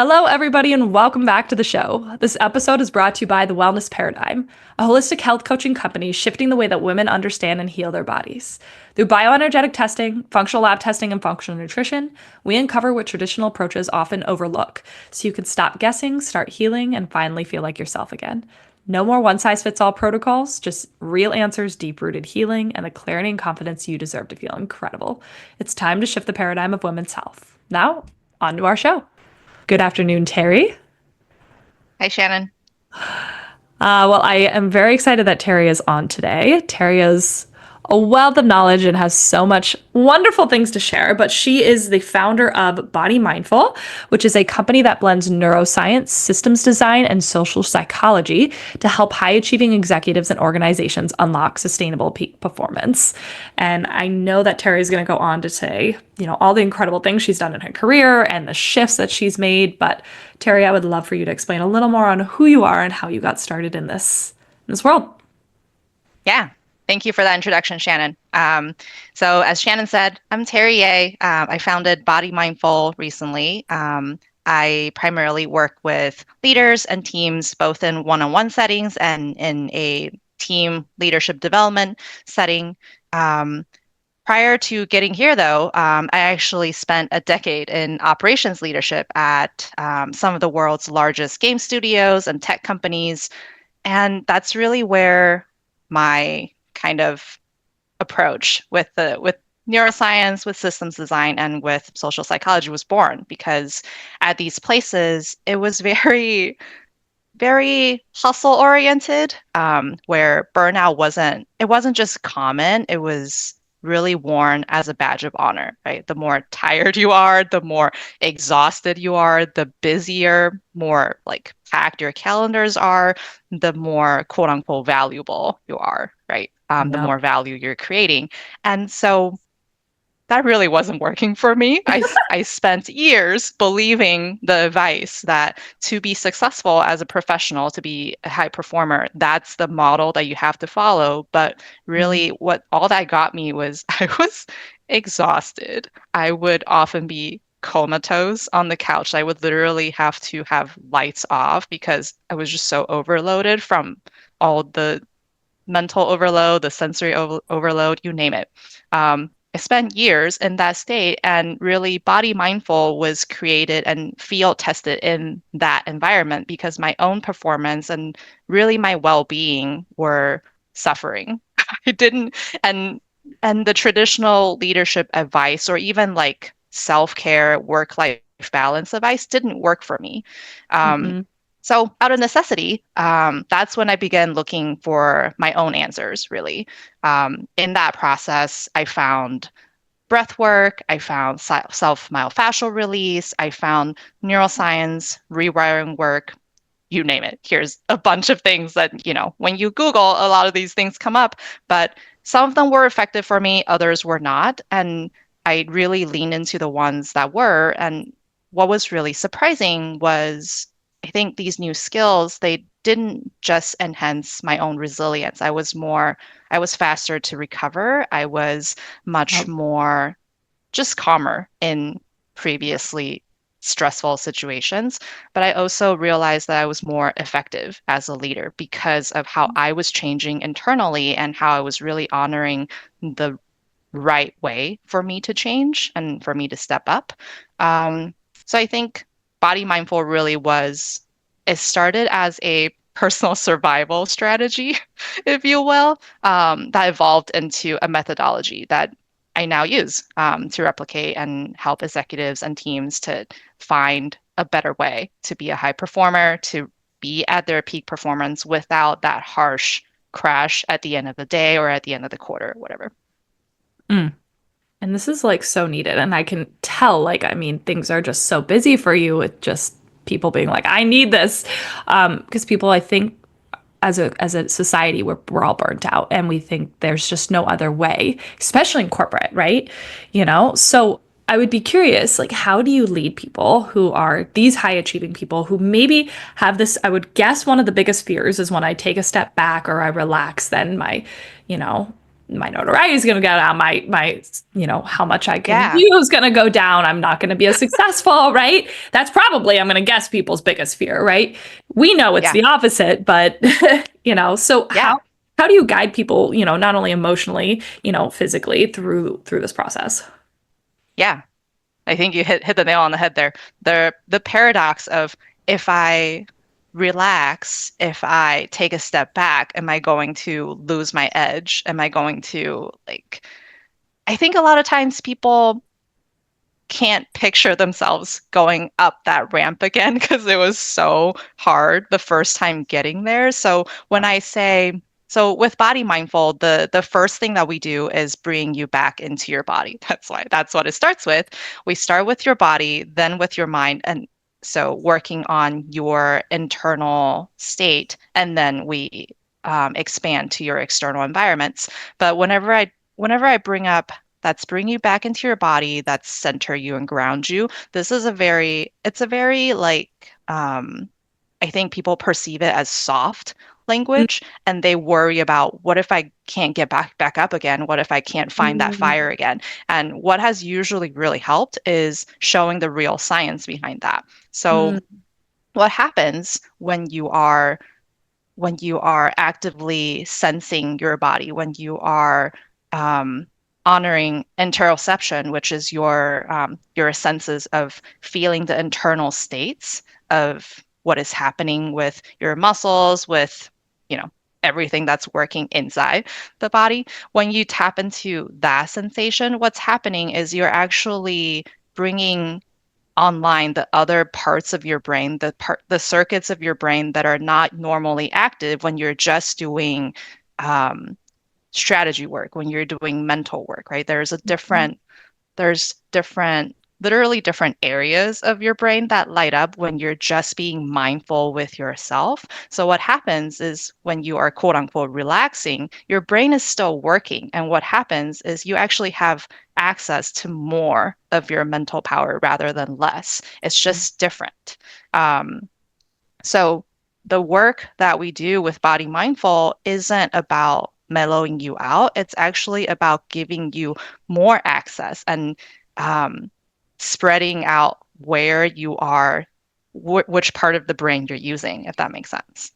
Hello, everybody, and welcome back to the show. This episode is brought to you by The Wellness Paradigm, a holistic health coaching company shifting the way that women understand and heal their bodies. Through bioenergetic testing, functional lab testing, and functional nutrition, we uncover what traditional approaches often overlook so you can stop guessing, start healing, and finally feel like yourself again. No more one-size-fits-all protocols, just real answers, deep-rooted healing, and the clarity and confidence you deserve to feel incredible. It's time to shift the paradigm of women's health. Now, on to our show. Good afternoon, Terri. Hi, Shannon. Well, I am very excited that Terri is on today. Terri is a wealth of knowledge and has so much wonderful things to share, but she is the founder of BodyMindful, which is a company that blends neuroscience, systems design, and social psychology to help high-achieving executives and organizations unlock sustainable peak performance. And I know that Terri is going to go on to say, all the incredible things she's done in her career and the shifts that she's made. But Terri, I would love for you to explain a little more on who you are and how you got started in this world. Yeah, thank you for that introduction, Shannon. So as Shannon said, I'm Terri Yeh. I founded BodyMindful recently. I primarily work with leaders and teams, both in one-on-one settings and in a team leadership development setting. Prior to getting here, though, I actually spent a decade in operations leadership at some of the world's largest game studios and tech companies. And that's really where my kind of approach with neuroscience, with systems design, and with social psychology was born, because at these places, it was very, very hustle oriented, where burnout wasn't just common, it was really worn as a badge of honor, right? The more tired you are, the more exhausted you are, the busier, more like packed your calendars are, the more quote unquote valuable you are, right? The Yep. more value you're creating. And so that really wasn't working for me. I spent years believing the advice that to be successful as a professional, to be a high performer, that's the model that you have to follow. But really, what all that got me was I was exhausted. I would often be comatose on the couch. I would literally have to have lights off because I was just so overloaded from all the mental overload, the sensory overload, you name it. I spent years in that state, and really BodyMindful was created and field tested in that environment because my own performance and really my well-being were suffering. I didn't, and and the traditional leadership advice or even like self-care, work-life balance advice didn't work for me. Um, Mm-hmm. so out of necessity, that's when I began looking for my own answers, really. In that process, I found breath work, I found self-myofascial release, I found neuroscience, rewiring work, you name it. Here's a bunch of things that, when you Google, a lot of these things come up, but some of them were effective for me, others were not. And I really leaned into the ones that were. And what was really surprising was I think these new skills, they didn't just enhance my own resilience. I was faster to recover. I was much Yep. more just calmer in previously stressful situations. But I also realized that I was more effective as a leader because of how I was changing internally and how I was really honoring the right way for me to change and for me to step up. So I think BodyMindful really it started as a personal survival strategy, if you will, that evolved into a methodology that I now use to replicate and help executives and teams to find a better way to be a high performer, to be at their peak performance without that harsh crash at the end of the day or at the end of the quarter, whatever. Mm. And this is like so needed. And I can tell, things are just so busy for you with just people being like, I need this. Because people, I think, as a society, we're all burnt out and we think there's just no other way, especially in corporate, right? So I would be curious, like, how do you lead people who are these high achieving people who maybe have this? I would guess one of the biggest fears is when I take a step back or I relax, then my, you know, my notoriety is going to go down. My, how much I can Yeah. do is going to go down. I'm not going to be as successful, right? That's probably, I'm going to guess, people's biggest fear, right? We know it's Yeah. the opposite, but so Yeah. how do you guide people, not only emotionally, physically through this process? Yeah. I think you hit the nail on the head there. The paradox of, if I relax, if I take a step back, am I going to lose my edge? Am I going to, like, I think a lot of times people can't picture themselves going up that ramp again because it was so hard the first time getting there. So when I say, so with Body Mindful, the first thing that we do is bring you back into your body. That's what it starts with. We start with your body, then with your mind, and so working on your internal state, and then we expand to your external environments. But whenever I bring up, that's bring you back into your body, that's center you and ground you. It's a very like, I think people perceive it as soft language, and they worry about, what if I can't get back up again? What if I can't find that Mm, fire again? And what has usually really helped is showing the real science behind that. So mm, what happens when you are actively sensing your body, when you are um, honoring interoception, which is your senses of feeling the internal states of what is happening with your muscles, with you know everything that's working inside the body. When you tap into that sensation, what's happening is you're actually bringing online the other parts of your brain, the circuits of your brain that are not normally active when you're just doing um, strategy work, when you're doing mental work, right? There's literally different areas of your brain that light up when you're just being mindful with yourself. So what happens is, when you are quote unquote relaxing, your brain is still working. And what happens is you actually have access to more of your mental power rather than less. It's just different. Um, so the work that we do with Body Mindful isn't about mellowing you out. It's actually about giving you more access and um, spreading out where you are, which part of the brain you're using, if that makes sense.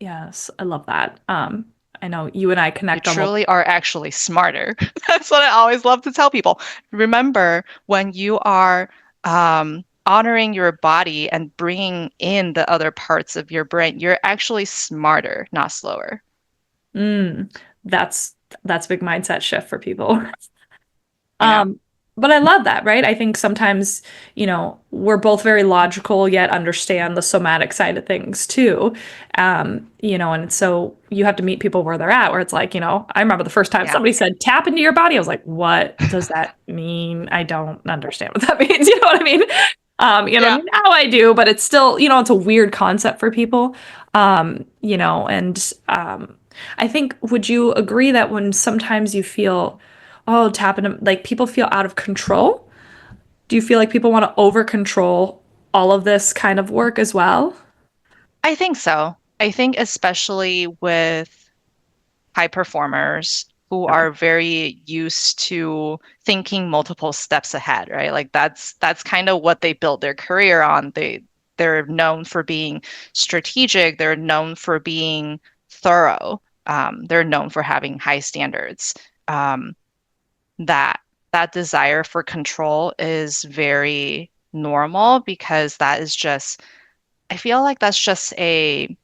yes, I love that. I know you and I You connect almost. truly are actually smarter. That's what I always love to tell people. Remember, when you are honoring your body and bringing in the other parts of your brain, you're actually smarter, not slower. Mm, that's a big mindset shift for people. I know. Um, but I love that, right? I think sometimes, we're both very logical yet understand the somatic side of things too. And so you have to meet people where they're at, where it's like, I remember the first time Yeah. somebody said tap into your body. I was like, what does that mean? I don't understand what that means. You know what I mean? Yeah. Now I do, but it's still, it's a weird concept for people. And I think, would you agree that when sometimes you feel, oh, tapping, like people feel out of control? Do you feel like people want to over control all of this kind of work as well? I think so. I think especially with high performers who Yeah. are very used to thinking multiple steps ahead, right? Like that's kind of what they built their career on. They're known for being strategic. They're known for being thorough. They're known for having high standards. Um, that that desire for control is very normal, because that is just, I feel like that's just a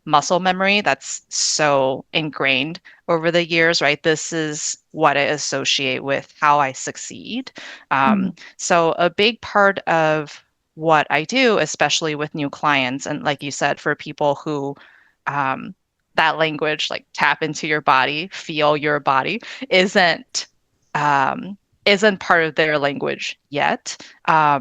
muscle memory that's so ingrained over the years, right? This is what I associate with how I succeed. Mm, So a big part of what I do, especially with new clients, and like you said, for people who um, that language, like tap into your body, feel your body, isn't isn't part of their language yet. I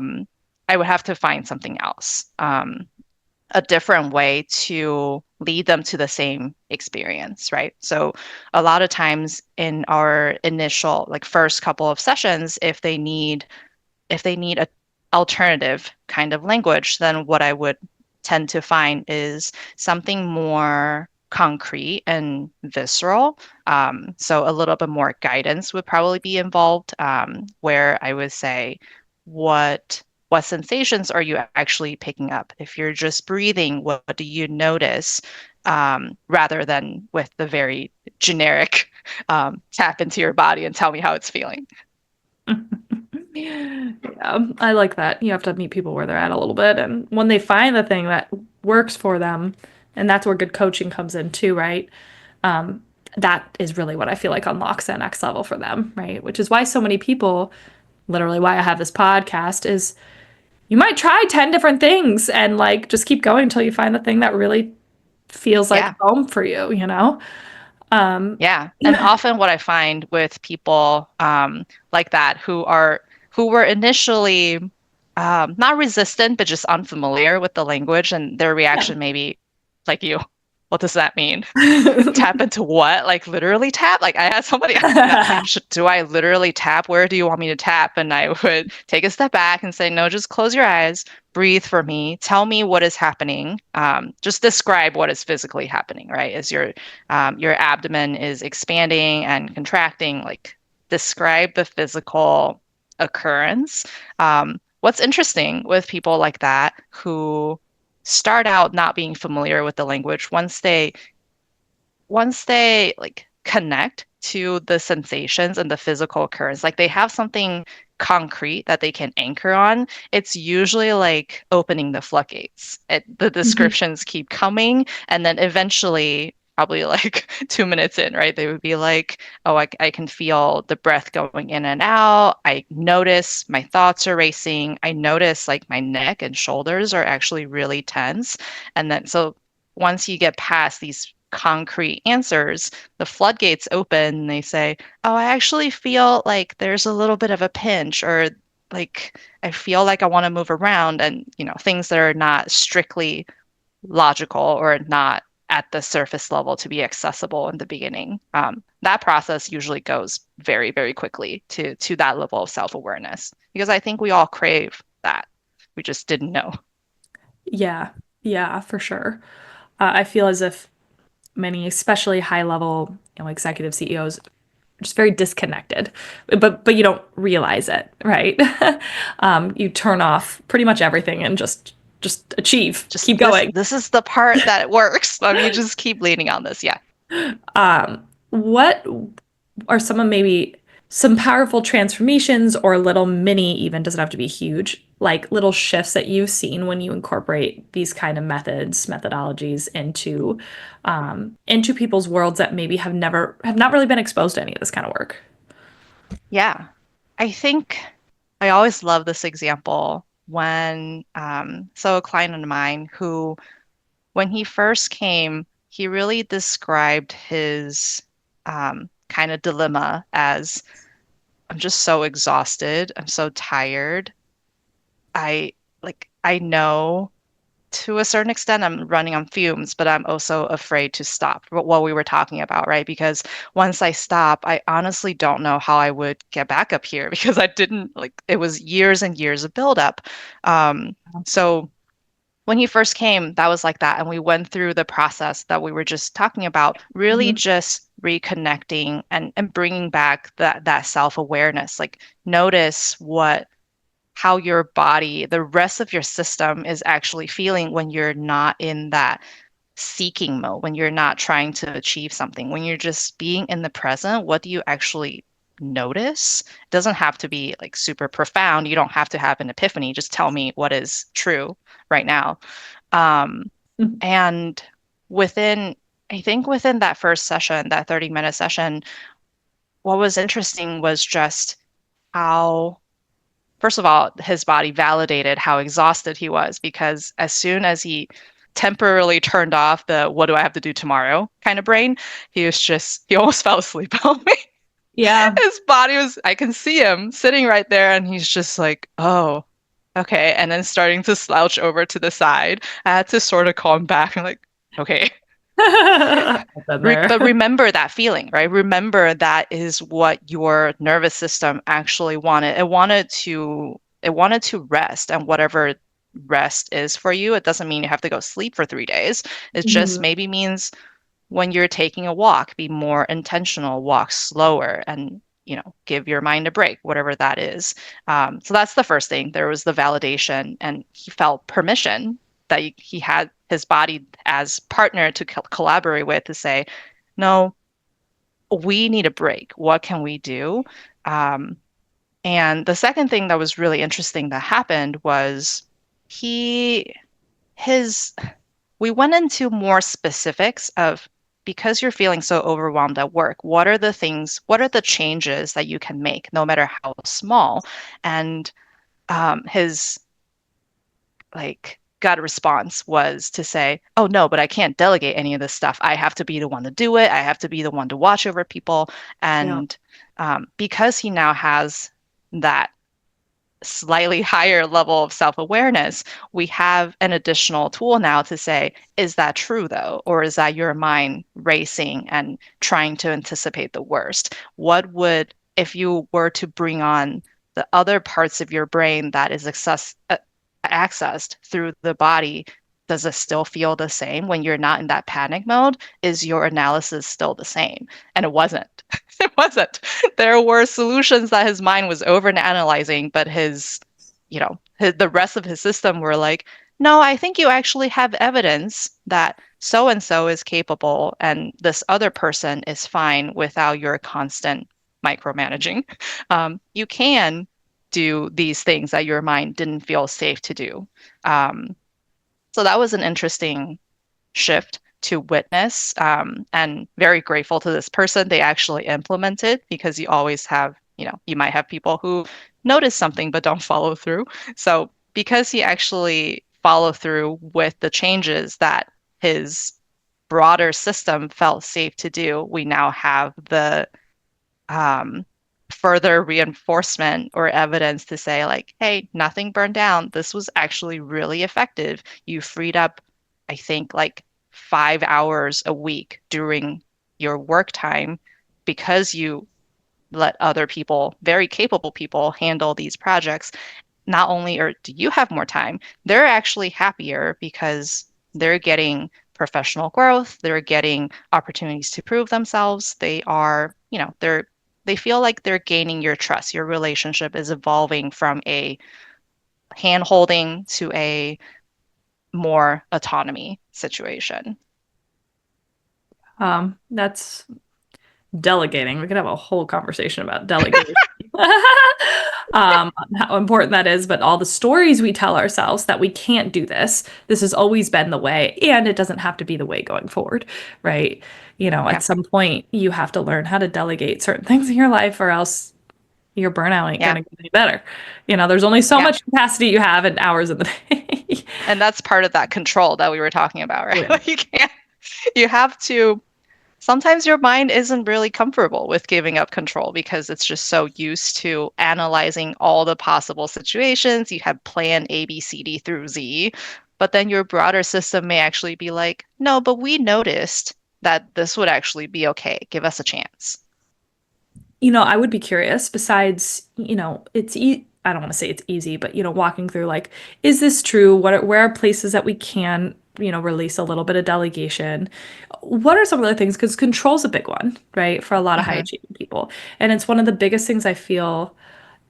would have to find something else. A different way to lead them to the same experience, right? So a lot of times in our initial, like first couple of sessions, if they need a alternative kind of language, then what I would tend to find is something more concrete and visceral. So a little bit more guidance would probably be involved, where I would say, what sensations are you actually picking up? If you're just breathing, what do you notice? Rather than with the very generic tap into your body and tell me how it's feeling. Yeah, I like that. You have to meet people where they're at a little bit. And when they find the thing that works for them, and that's where good coaching comes in too, right? Um, that is really what I feel like unlocks that next level for them, right? Which is why so many people, literally why I have this podcast, is you might try 10 different things and like just keep going until you find the thing that really feels like Yeah. home for you, you know? Um, Yeah. And often what I find with people like that who were initially not resistant, but just unfamiliar with the language and their yeah. reaction maybe like you. What does that mean? Tap into what? Like literally tap? Like I had somebody ask me that. Do I literally tap? Where do you want me to tap? And I would take a step back and say, no, just close your eyes, breathe for me, tell me what is happening. Just describe what is physically happening, right? As your abdomen is expanding and contracting, like describe the physical occurrence. What's interesting with people like that who start out not being familiar with the language, once they like connect to the sensations and the physical occurrence, like they have something concrete that they can anchor on, it's usually like opening the floodgates. The Mhm. descriptions keep coming, and then eventually, probably like 2 minutes in, right, they would be like, oh, I can feel the breath going in and out. I notice my thoughts are racing. I notice like my neck and shoulders are actually really tense. And then, so once you get past these concrete answers, the floodgates open and they say, oh, I actually feel like there's a little bit of a pinch, or like I feel like I want to move around, and things that are not strictly logical or not at the surface level to be accessible in the beginning. That process usually goes very, very quickly to that level of self-awareness because I think we all crave that. We just didn't know. Yeah, yeah, for sure. I feel as if many, especially high level, executive CEOs, are just very disconnected, but you don't realize it, right? You turn off pretty much everything and just achieve, Just keep this going. this is the part that works. Let me just keep leaning on this. Yeah. What are some of maybe some powerful transformations or little mini, even doesn't have to be huge, like little shifts that you've seen when you incorporate these kind of methodologies into people's worlds that maybe have not really been exposed to any of this kind of work? Yeah. I think I always love this example when, so a client of mine who, when he first came, he really described his kind of dilemma as I'm just so exhausted. I'm so tired. I know to a certain extent I'm running on fumes, but I'm also afraid to stop. What we were talking about, right? Because once I stop, I honestly don't know how I would get back up here because I didn't like it was years and years of buildup. So when he first came, that was like that. And we went through the process that we were just talking about, really Mhm. just reconnecting and bringing back that self-awareness. Like notice how your body, the rest of your system is actually feeling when you're not in that seeking mode, when you're not trying to achieve something, when you're just being in the present. What do you actually notice? It doesn't have to be like super profound. You don't have to have an epiphany. Just tell me what is true right now. Um, and within, I think within that first session, that 30-minute session, what was interesting was just how, first of all, his body validated how exhausted he was because as soon as he temporarily turned off the what do I have to do tomorrow kind of brain, he almost fell asleep on me. Yeah. His body was, I can see him sitting right there and he's just like, oh, okay. And then starting to slouch over to the side. I had to sort of calm back and like, okay. I've been But there. remember that feeling, right? Remember that is what your nervous system actually wanted. It wanted to rest, and whatever rest is for you, it doesn't mean you have to go sleep for 3 days. It just Mhm. maybe means when you're taking a walk, be more intentional, walk slower, and give your mind a break, whatever that is. So that's the first thing. There was the validation, and he felt permission that he had his body as partner to collaborate with to say, no, we need a break. What can we do? Um, and the second thing that was really interesting that happened was he his we went into more specifics of because you're feeling so overwhelmed at work, what are the changes that you can make, no matter how small? And his gut response was to say, "Oh no, but I can't delegate any of this stuff. I have to be the one to do it. I have to be the one to watch over people." Yeah. And because he now has that slightly higher level of self-awareness, we have an additional tool now to say, is that true though? Or is that your mind racing and trying to anticipate the worst? If you were to bring on the other parts of your brain that is accessed through the body, does it still feel the same when you're not in that panic mode? Is your analysis still the same? And it wasn't. It wasn't. There were solutions that his mind was overanalyzing, but the rest of his system were like, no, I think you actually have evidence that so and so is capable and this other person is fine without your constant micromanaging. You can do these things that your mind didn't feel safe to do. Um, so that was an interesting shift to witness, and very grateful to this person. They actually implemented because you might have people who notice something but don't follow through. So because he actually followed through with the changes that his broader system felt safe to do, we now have the um, further reinforcement or evidence to say, like, hey, nothing burned down. This was actually really effective. You freed up, I think, like 5 hours a week during your work time because you let other people, very capable people, handle these projects. Not only do you have more time, they're actually happier because they're getting professional growth, they're getting opportunities to prove themselves. They feel like they're gaining your trust. Your relationship is evolving from a hand-holding to a more autonomy situation. That's delegating. We could have a whole conversation about delegating. How important that is, but all the stories we tell ourselves that we can't do this. This has always been the way, and it doesn't have to be the way going forward, right? Yeah, At some point, you have to learn how to delegate certain things in your life, or else your burnout ain't yeah, gonna get any better. There's only so yeah. much capacity you have in hours of the day. And that's part of that control that we were talking about, Oh, right? yeah. Like you have to sometimes your mind isn't really comfortable with giving up control because it's just so used to analyzing all the possible situations. You have plan A, B, C, D through Z, but then your broader system may actually be like, no, but we noticed that this would actually be okay. Give us a chance. I would be curious, besides, I don't want to say it's easy, but, walking through like, is this true? Where are places that we can, release a little bit of delegation? What are some other things? Because control's a big one, right? For a lot of high Hmm. achieving people. And it's one of the biggest things I feel,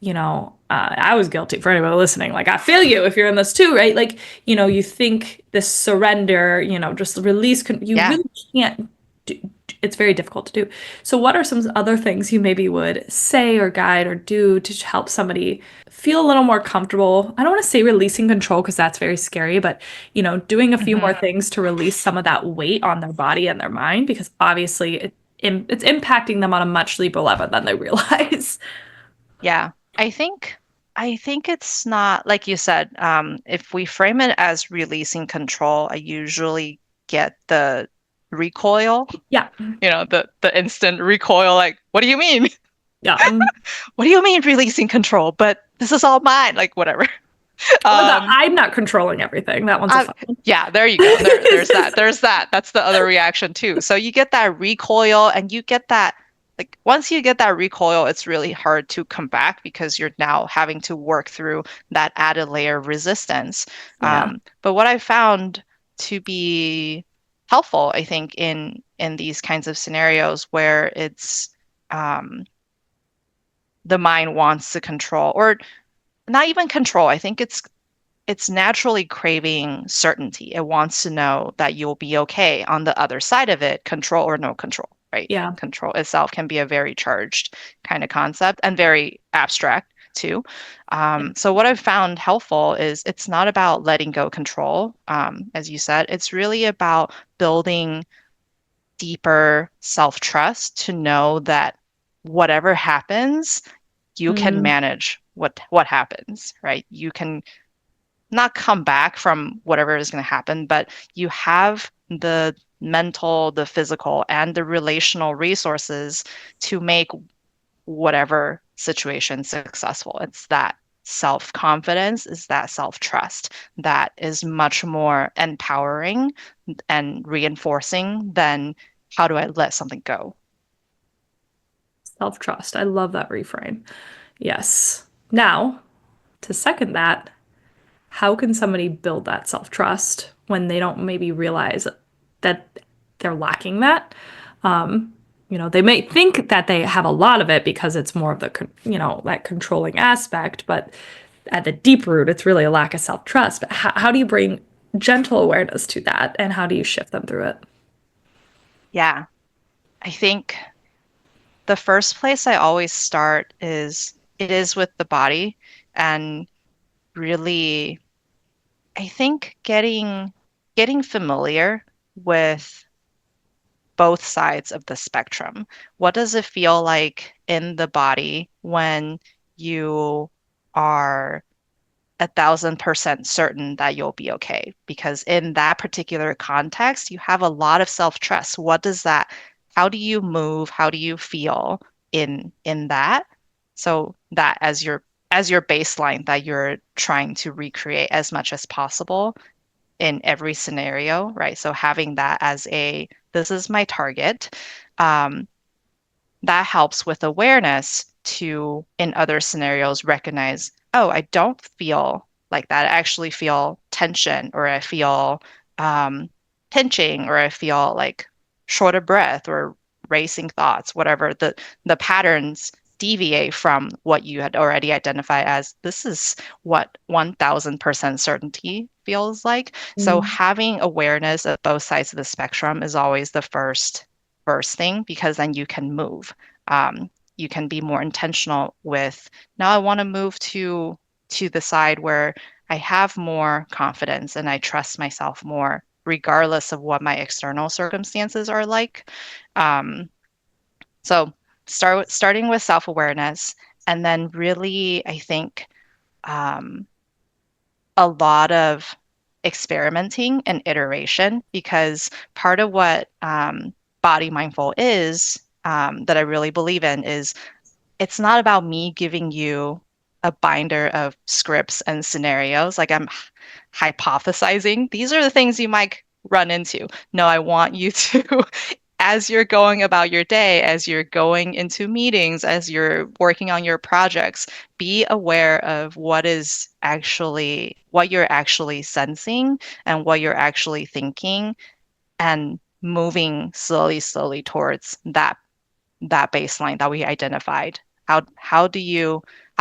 I was guilty for anybody listening. Like, I feel you if you're in this too, right? Like, you think this surrender, just release, you Yeah. really can't do, it's very difficult to do. So, what are some other things you maybe would say or guide or do to help somebody feel a little more comfortable? I don't want to say releasing control because that's very scary, but doing a few Hmm. more things to release some of that weight on their body and their mind because obviously it's impacting them on a much deeper level than they realize. Yeah. I think it's not like you said, if we frame it as releasing control, I usually get the recoil, Yeah. the instant recoil, like, what do you mean? Yeah. What do you mean releasing control? But this is all mine, like whatever. Or the Um, I'm not controlling everything. That one's a I, fun one. yeah, there you go. There's that. There's that. That's the other reaction too. So you get that recoil and you get that, like, once you get that recoil, it's really hard to come back because you're now having to work through that added layer of resistance. Yeah. But what I found to be helpful, I think, in these kinds of scenarios where it's um, the mind wants to control, or not even control. I think it's naturally craving certainty. It wants to know that you'll be okay. On the other side of it, control or no control, right? Yeah. Control itself can be a very charged kind of concept and very abstract too. Yeah. So what I've found helpful is it's not about letting go control, as you said. It's really about building deeper self-trust to know that whatever happens, you can Mm, manage what happens, right? You can not come back from whatever is going to happen, but you have the mental, the physical, and the relational resources to make whatever situation successful. It's that self-confidence, is that self-trust that is much more empowering and reinforcing than how do I let something go? self-trust. I love that reframe. Yes. Now, to second that, how can somebody build that self-trust when they don't maybe realize that they're lacking that? They may think that they have a lot of it because it's more of that controlling aspect, but at the deep root, it's really a lack of self-trust. But how do you bring gentle awareness to that, and how do you shift them through it? Yeah, I think the first place I always start is it is with the body and really I think getting familiar with both sides of the spectrum. What does it feel like in the body when you are 1,000% certain that you'll be okay? Because in that particular context, you have a lot of self-trust. What does that, how do you move? How do you feel in that? So that as your baseline that you're trying to recreate as much as possible in every scenario, right? So having that as a this is my target. Um, that helps with awareness to, in other scenarios, recognize, oh, I don't feel like that. I actually feel tension, or I feel um, pinching, or I feel like short of breath or racing thoughts, whatever the patterns deviate from what you had already identified as this is what 1,000% certainty feels like. So Mm. having awareness of both sides of the spectrum is always the first thing because then you can move. You can be more intentional with now I want to move to the side where I have more confidence and I trust myself more, regardless of what my external circumstances are like. Um, so starting with self-awareness, and then really, I think a lot of experimenting and iteration because part of what body mindful is that I really believe in is it's not about me giving you a binder of scripts and scenarios. Like I'm hypothesizing. These are the things you might run into. No, I want you to, as you're going about your day, as you're going into meetings, as you're working on your projects, be aware of what you're actually sensing and what you're actually thinking and moving slowly towards that baseline that we identified. How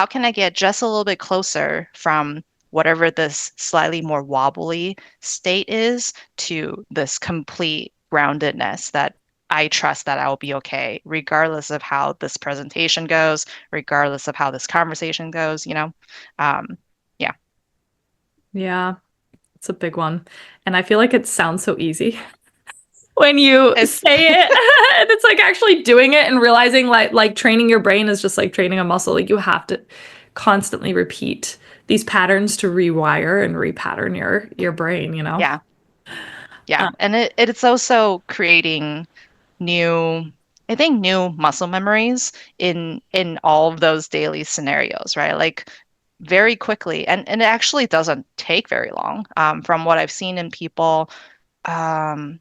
can I get just a little bit closer from whatever this slightly more wobbly state is to this complete groundedness that I trust that I will be okay, regardless of how this presentation goes, regardless of how this conversation goes, you know? Um, yeah, Yeah, it's a big one. And I feel like it sounds so easy when you it's say it. And it's like actually doing it and realizing like training your brain is just like training a muscle. Like you have to constantly repeat these patterns to rewire and repattern your brain, you know? yeah, yeah. And it's also creating new, I think new muscle memories in all of those daily scenarios, right? Like very quickly, and it actually doesn't take very long. From what I've seen in people, um,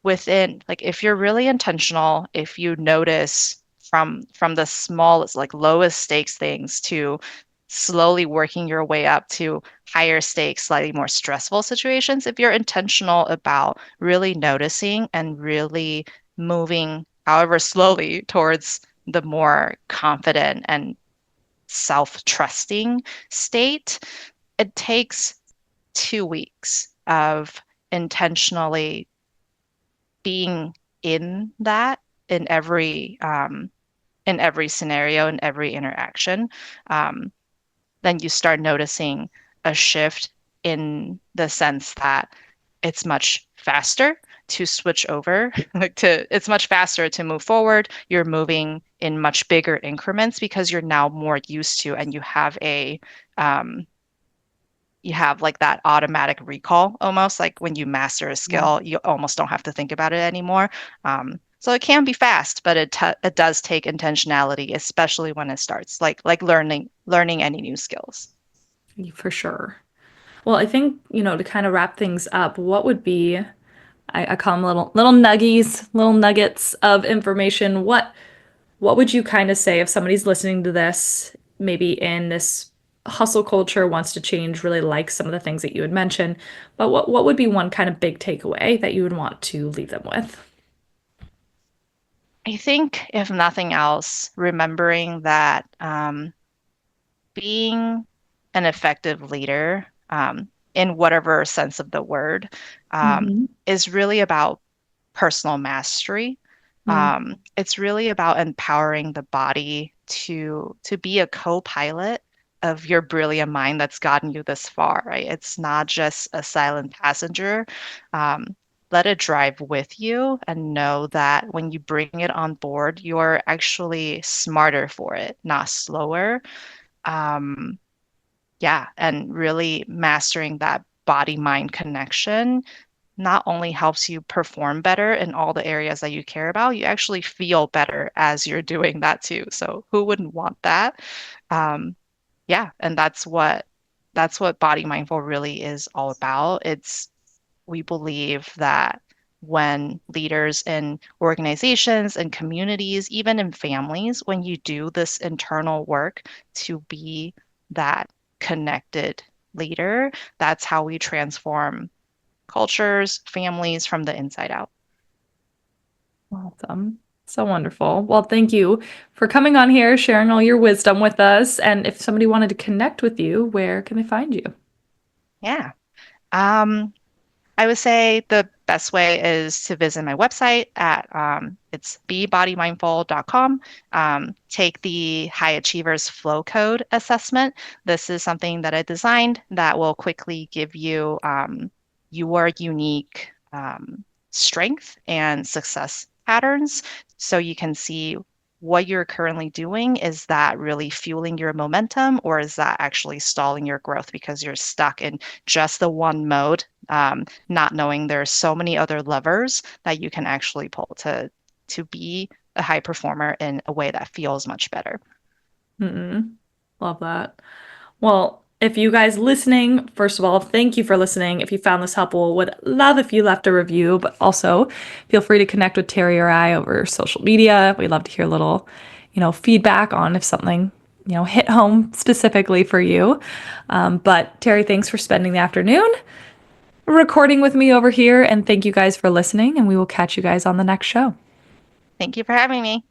within like if you're really intentional, if you notice from the smallest, like lowest stakes things to slowly working your way up to higher stakes, slightly more stressful situations, if you're intentional about really noticing and really moving, however slowly, towards the more confident and self-trusting state, it takes 2 weeks of intentionally being in that in every scenario, in every interaction. Um, then you start noticing a shift in the sense that it's much faster to switch over, it's much faster to move forward. You're moving in much bigger increments because you're now more used to, and um, you have like that automatic recall, almost like when you master a Yeah. skill, you almost don't have to think about it anymore. So it can be fast, but it does take intentionality, especially when it starts, like learning any new skills. For sure. Well, I think, to kind of wrap things up, what would be, I call them little nuggies, little nuggets of information. What would you kind of say if somebody's listening to this, maybe in this hustle culture, wants to change, really like some of the things that you had mentioned, but what would be one kind of big takeaway that you would want to leave them with? I think, if nothing else, remembering that being an effective leader, in whatever sense of the word, Hmm. is really about personal mastery. It's really about empowering the body to be a co-pilot of your brilliant mind that's gotten you this far, right? It's not just a silent passenger. Um, Let it drive with you and know that when you bring it on board, you're actually smarter for it, not slower. Um, yeah, and really mastering that body-mind connection not only helps you perform better in all the areas that you care about, you actually feel better as you're doing that too. So who wouldn't want that? Um, yeah, and that's what Body Mindful really is all about. We believe that when leaders in organizations and communities, even in families, when you do this internal work to be that connected leader, that's how we transform cultures, families from the inside out. Awesome. So wonderful. Well, thank you for coming on here, sharing all your wisdom with us. And if somebody wanted to connect with you, where can they find you? Yeah. Um, I would say the best way is to visit my website at it's bebodymindful.com. Take the High Achievers Flow Code assessment. This is something that I designed that will quickly give you your unique strength and success patterns so you can see what you're currently doing. Is that really fueling your momentum, or is that actually stalling your growth because you're stuck in just the one mode? Not knowing there's so many other levers that you can actually pull to be a high performer in a way that feels much better. Mm-mm. Love that. Well, if you guys listening, first of all, thank you for listening. If you found this helpful, would love if you left a review, but also feel free to connect with Terry or I over social media. We love to hear a little, feedback on if something, hit home specifically for you. But Terry, thanks for spending the afternoon recording with me over here, and thank you guys for listening, and we will catch you guys on the next show. Thank you for having me.